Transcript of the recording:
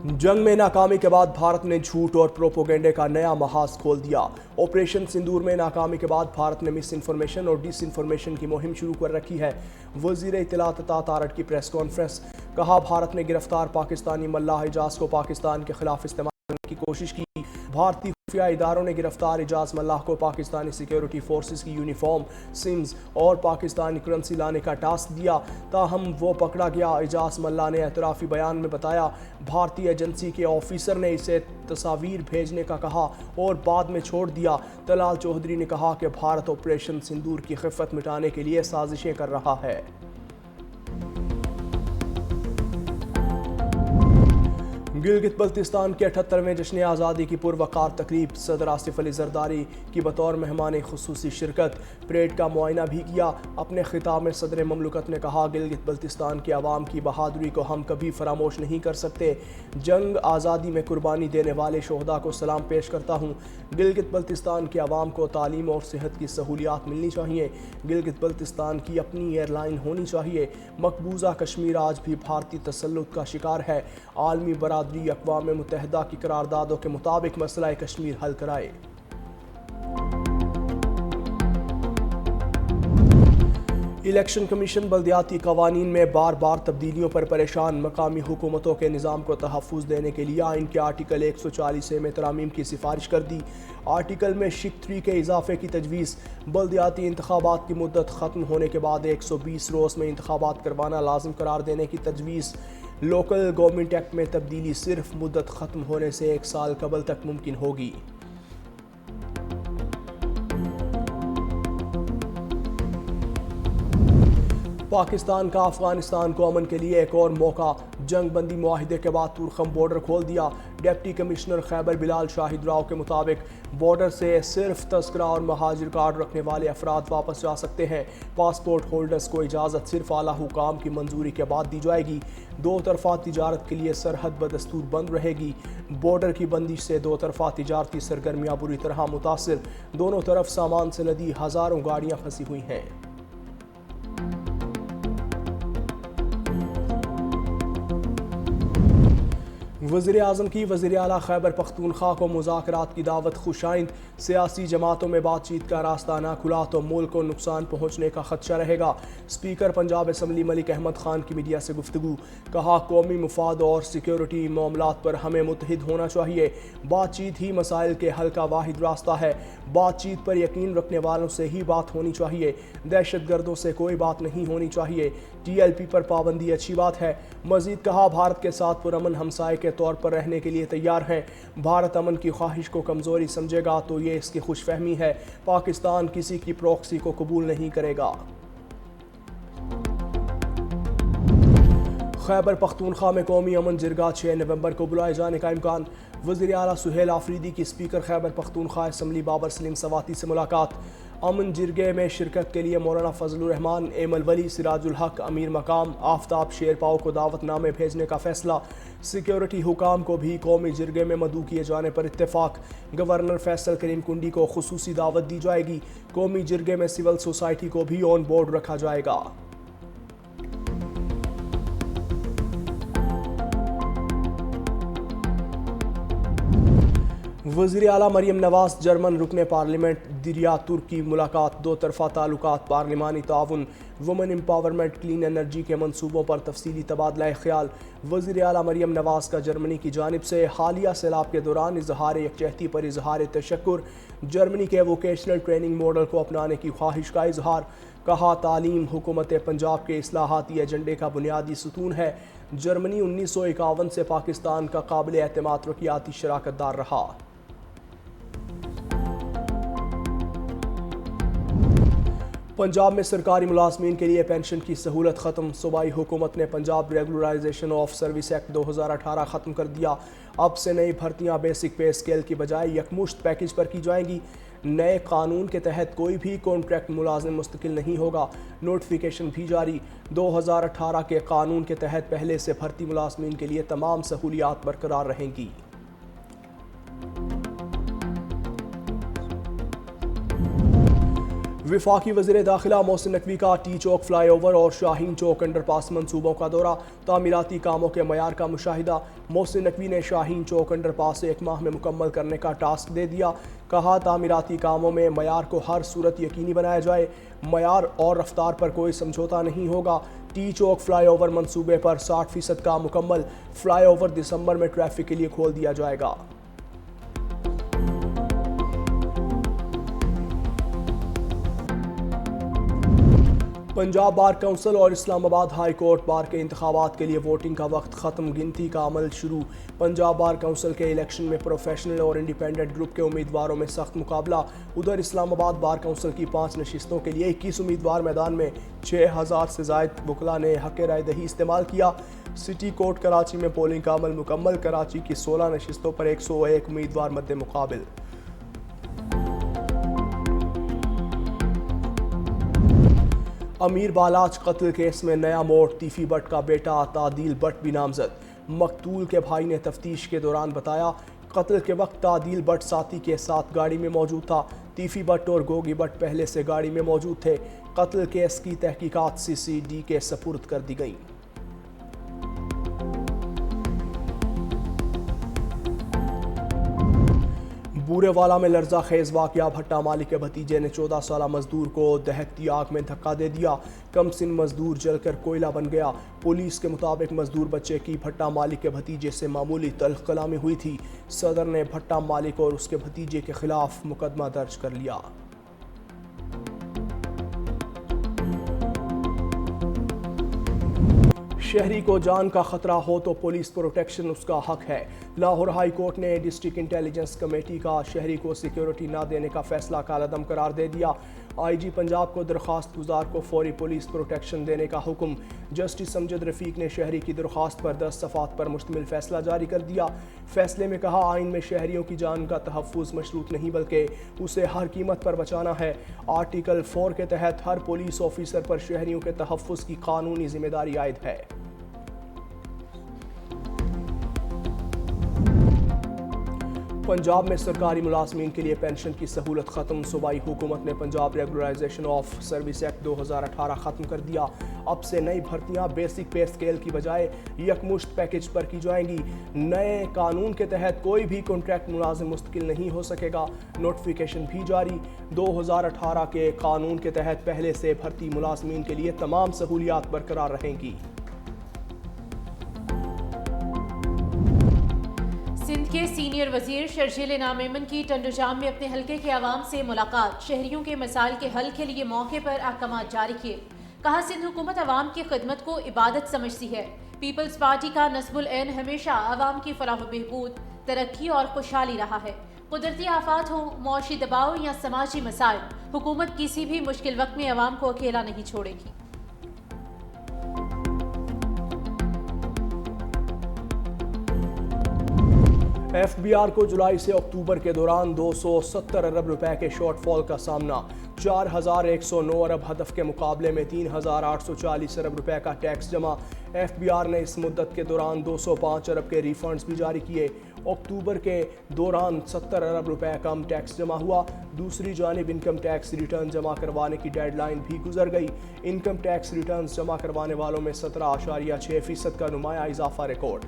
जंग में नाकामी के बाद भारत ने झूठ और प्रोपोगेंडे का नया महाज खोल दिया। ऑपरेशन सिंदूर में नाकामी के बाद भारत ने मिस इन्फॉर्मेशन और डिस इन्फॉर्मेशन की मुहिम शुरू कर रखी है। वजीर इत्तलात अतात आरट की प्रेस कॉन्फ्रेंस। कहा, भारत ने गिरफ्तार पाकिस्तानी मल्लाह इजाज को पाकिस्तान के खिलाफ इस्तेमाल करने की कोशिश की। भारतीय खुफिया इदारों ने गिरफ्तार इजाज मल्लाह को पाकिस्तानी सिक्योरिटी फोर्सेस की यूनिफॉर्म, सिम्स और पाकिस्तानी करेंसी लाने का टास्क दिया, ताहम वो पकड़ा गया। इजाज मल्लाह ने एतराफ़ी बयान में बताया, भारतीय एजेंसी के ऑफिसर ने इसे तस्वीर भेजने का कहा और बाद में छोड़ दिया। तलाल चौधरी ने कहा कि भारत ऑपरेशन सिंदूर की खिफ़त मिटाने के लिए साजिशें कर रहा है। गिलगित बल्तिस्तान के 78वें जश्न आज़ादी की पुरवकार तकरीब। सदर आसिफ अली जरदारी की बतौर मेहमान खुसूसी शिरकत। परेड का मुआयना भी किया। अपने खिताब में सदर ममलकत ने कहा, गिलगित बल्तिस्तान के अवाम की बहादुरी को हम कभी फरामोश नहीं कर सकते। जंग आज़ादी में कुर्बानी देने वाले शोहदा को सलाम पेश करता हूँ। गिलगित बल्तिस्तान के अवाम को तालीम और सेहत की सहूलियात मिलनी चाहिए। गिलगित बल्तिस्तान की अपनी एयरलाइन होनी चाहिए। मकबूजा कश्मीर आज भी भारतीय तसल्लुत का शिकार है। आलमी बरादरी अक़वाम मुत्तहिदा की करारदादों के मुताबिक मसला कश्मीर हल कराए। इलेक्शन कमीशन बल्दियाती कवानीन में बार बार तब्दीलियों पर परेशान। मकामी हुकूमतों के निज़ाम को तहफ़्फ़ुज़ देने के लिए आइन के आर्टिकल 140 में तरामीम की सिफारिश कर दी। आर्टिकल में शिक 3 के इजाफे की तजवीज़। बल्दियाती इंतखाबात की मुद्दत ख़त्म होने के बाद 120 रोज़ में इंतखाबात करवाना लाजिम करार देने की तजवीज़। लोकल गवर्नमेंट एक्ट में तब्दीली सिर्फ मुद्दत ख़त्म होने से 1 साल कबल तक मुमकिन होगी। पाकिस्तान का अफगानिस्तान को अमन के लिए एक और मौका। जंग बंदी मुआहिदे के बाद तुरखम बॉर्डर खोल दिया। डिप्टी कमिश्नर खैबर बिलाल शाहिद राव के मुताबिक बॉर्डर से सिर्फ तस्करा और महाजिर कार्ड रखने वाले अफराद वापस जा सकते हैं। पासपोर्ट होल्डर्स को इजाज़त सिर्फ आला हुकाम की मंजूरी के बाद दी जाएगी। दो तरफा तिजारत के लिए सरहद बदस्तूर बंद रहेगी। बॉर्डर की बंदिश से दो तरफा तिजारती सरगर्मियाँ बुरी तरह मुतासिर। दोनों तरफ सामान से लदी हज़ारों गाड़ियाँ फंसी हुई हैं। वज़ीर आज़म की वज़ीर आला खैबर पख्तूनख्वा को मुज़ाकरात की दावत। खुशाइंद सियासी जमातों में बातचीत का रास्ता ना खुला तो मुल्क को नुकसान पहुँचने का खदशा रहेगा। स्पीकर पंजाब असम्बली मलिक अहमद खान की मीडिया से गुफ्तगू। कहा, कौमी मुफाद और सिक्योरिटी मामलात पर हमें मुत्तहिद होना चाहिए। बातचीत ही मसाइल के हल का वाहिद रास्ता है। बातचीत पर यकीन रखने वालों से ही बात होनी चाहिए। दहशत गर्दों से कोई बात नहीं होनी चाहिए। TLP पर पाबंदी अच्छी बात है। मजीद कहा, भारत के साथ पुरअमन हमसाये के तौर पर रहने के लिए तैयार हैं। भारत अमन की ख्वाहिश को कमज़ोरी समझेगा तो ये इसकी खुशफहमी है। पाकिस्तान किसी की प्रॉक्सी को कबूल नहीं करेगा। खैबर पख्तूनख्वा में कौमी अमन जिरगा 6 नवंबर को बुलाए जाने का इम्कान। वज़ीर आला सुहेल आफरीदी की स्पीकर खैबर पख्तूनख्वा असम्बली बाबर सलीम सवाती से मुलाकात। अमन जिरगे में शिरकत के लिए मौलाना फजलुर रहमान, एमल वली, सिराजुल हक, अमीर मकाम, आफ्ताब शेरपाओ को दावतनामे भेजने का फैसला। सिक्योरिटी हुकाम को भी कौमी जिरगे में मदऊ किए जाने पर इत्तेफाक। गवर्नर फैसल करीम कुंडी को खुसूसी दावत दी जाएगी। कौमी जिरगे में सिविल सोसाइटी को भी ऑन बोर्ड रखा जाएगा। वज़ीर आला मरियम नवाज जर्मन रुकने पार्लियामेंट दिरिया तुर्क की मुलाकात। दो तरफा ताल्लुकात, पार्लिमानी ताउन, वुमेन एम्पावरमेंट, क्लीन एनर्जी के मंसूबों पर तफसीली तबादला ख्याल। वज़ीर आला मरियम नवाज का जर्मनी की जानिब से हालिया सैलाब के दौरान इजहार यकजहती पर इजहार तशक्कुर। जर्मनी के वोकेशनल ट्रेनिंग मॉडल को अपनाने की ख्वाहिश का इजहार। कहा, तालीम हुकूमत पंजाब के इस्लाहाती एजेंडे का बुनियादी सुतून है। जर्मनी 1951 से पाकिस्तान का काबिल एतमाद तरक्याती शराकतदार रहा। पंजाब में सरकारी मुलाजमीन के लिए पेंशन की सहूलत ख़त्म। सूबाई हुकूमत ने Punjab regularisation of service act 2018 ख़त्म कर दिया। अब से नई भर्तियां बेसिक पे स्केल की बजाय यकमुश्त पैकेज पर की जाएंगी। नए कानून के तहत कोई भी कॉन्ट्रैक्ट मुलाजिम मुस्तकिल नहीं होगा। नोटिफिकेशन भी जारी। 2018 के कानून के तहत पहले से भर्ती मुलाजमीन के लिए तमाम सहूलियात बरकरार रहेंगी। वफाकी वज़ीर दाखिला मोहसिन नकवी का टी चौक फ्लाई ओवर और शाहीन चौक अंडर पास मनसूबों का दौरा, तामीराती कामों के मयार का मुशाहिदा। मोहसिन नकवी ने शाहीन चौक अंडर पास 1 माह में मुकम्मल करने का टास्क दे दिया। कहा, तामीराती कामों में मयार को हर सूरत यकीनी बनाया जाए, मयार और रफ्तार पर कोई समझौता नहीं होगा। टी चौक फ्लाई ओवर मनसूबे पर 60% का मुकम्मल। फ्लाई ओवर दिसंबर में ट्रैफिक के लिए खोल दिया जाएगा। पंजाब बार काउंसिल और इस्लामाबाद हाई कोर्ट बार के इंतखाबात के लिए वोटिंग का वक्त ख़त्म, गिनती का अमल शुरू। पंजाब बार काउंसिल के इलेक्शन में प्रोफेशनल और इंडिपेंडेंट ग्रुप के उम्मीदवारों में सख्त मुकाबला। उधर इस्लामाबाद बार काउंसिल की 5 नशिस्तों के लिए 21 उम्मीदवार मैदान में। 6000 से ज़ायद वकला ने हक़ राय दही इस्तेमाल किया। सिटी कोर्ट कराची में पोलिंग का अमल मुकम्मल। कराची की 16 नशिस्तों पर 101 उम्मीदवार मद्दे मुकाबिल। अमीर बालाच कत्ल केस में नया मोड़, तीफी भट्ट का बेटा तादील भट्ट भी नामजद। मकतूल के भाई ने तफ्तीश के दौरान बताया, कत्ल के वक्त तादील भट्ट साथी के साथ गाड़ी में मौजूद था। तीफी भट्ट और गोगी भट्ट पहले से गाड़ी में मौजूद थे। कत्ल केस की तहकीकात CCD के सपुर्द कर दी गई। बूरेवाला में लर्जा खेज वाकया, भट्टा मालिक के भतीजे ने 14 साला मजदूर को दहकती आग में धक्का दे दिया। कमसिन मजदूर जलकर कोयला बन गया। पुलिस के मुताबिक मजदूर बच्चे की भट्टा मालिक के भतीजे से मामूली तल्ख कलामी हुई थी। सदर ने भट्टा मालिक और उसके भतीजे के खिलाफ मुकदमा दर्ज कर लिया। शहरी को जान का खतरा हो तो पुलिस प्रोटेक्शन उसका हक है। लाहौर हाई कोर्ट ने डिस्ट्रिक्ट इंटेलिजेंस कमेटी का शहरी को सिक्योरिटी ना देने का फैसला कालअदम करार दे दिया। IG पंजाब को दरख्वास्त गुजार को फौरी पुलिस प्रोटेक्शन देने का हुक्म। जस्टिस अमजद रफीक ने शहरी की दरख्वास्त पर 10 सफ़ात पर मुश्तमिल फैसला जारी कर दिया। फैसले में कहा, आइन में शहरियों की जान का तहफ़्फ़ुज़ मशरूत नहीं बल्कि उसे हर कीमत पर बचाना है। आर्टिकल 4 के तहत हर पुलिस ऑफिसर पर शहरियों के तहफ़्फ़ुज़ की कानूनी जिम्मेदारी आयद है। पंजाब में सरकारी मुलाजमीन के लिए पेंशन की सहूलत ख़त्म। सूबाई हुकूमत ने Punjab regularisation of service act 2018 ख़त्म कर दिया। अब से नई भर्तियां बेसिक पे स्केल की बजाय यकमुश्त पैकेज पर की जाएंगी। नए कानून के तहत कोई भी कॉन्ट्रैक्ट मुलाजिम मुस्तकिल नहीं हो सकेगा। नोटिफिकेशन भी जारी। 2018 के कानून के तहत पहले से भर्ती मुलाजमीन के लिए तमाम सहूलियात बरकरार रहेंगी। सिंध के सीनियर वजीर शर्जील इनाम मेमन की टंडोजाम में अपने हलके के आवाम से मुलाकात। शहरियों के मसाइल के हल के लिए मौके पर अहकामात जारी किए। कहा, सिंध हुकूमत आवाम की खिदमत को इबादत समझती है। पीपल्स पार्टी का नस्बुल ऐन हमेशा आवाम की फलाह व बहबूद, तरक्की और खुशहाली रहा है। कुदरती आफात हो, मौशी दबाव या समाजी मसाइल, हुकूमत किसी भी मुश्किल वक्त में आवाम को अकेला नहीं छोड़ेगी। FBR को जुलाई से अक्टूबर के दौरान 270 अरब रुपए के शॉर्टफॉल का सामना। 4109 अरब हदफ के मुकाबले में 3840 अरब रुपए का टैक्स जमा। FBR ने इस मुद्दत के दौरान 205 अरब के रिफंड्स भी जारी किए। अक्टूबर के दौरान 70 अरब रुपए कम टैक्स जमा हुआ। दूसरी जानिब इनकम टैक्स रिटर्न जमा करवाने की डेडलाइन भी गुजर गई। इनकम टैक्स रिटर्न जमा करवाने वालों में 17.6% का नुमाया इजाफा रिकॉर्ड।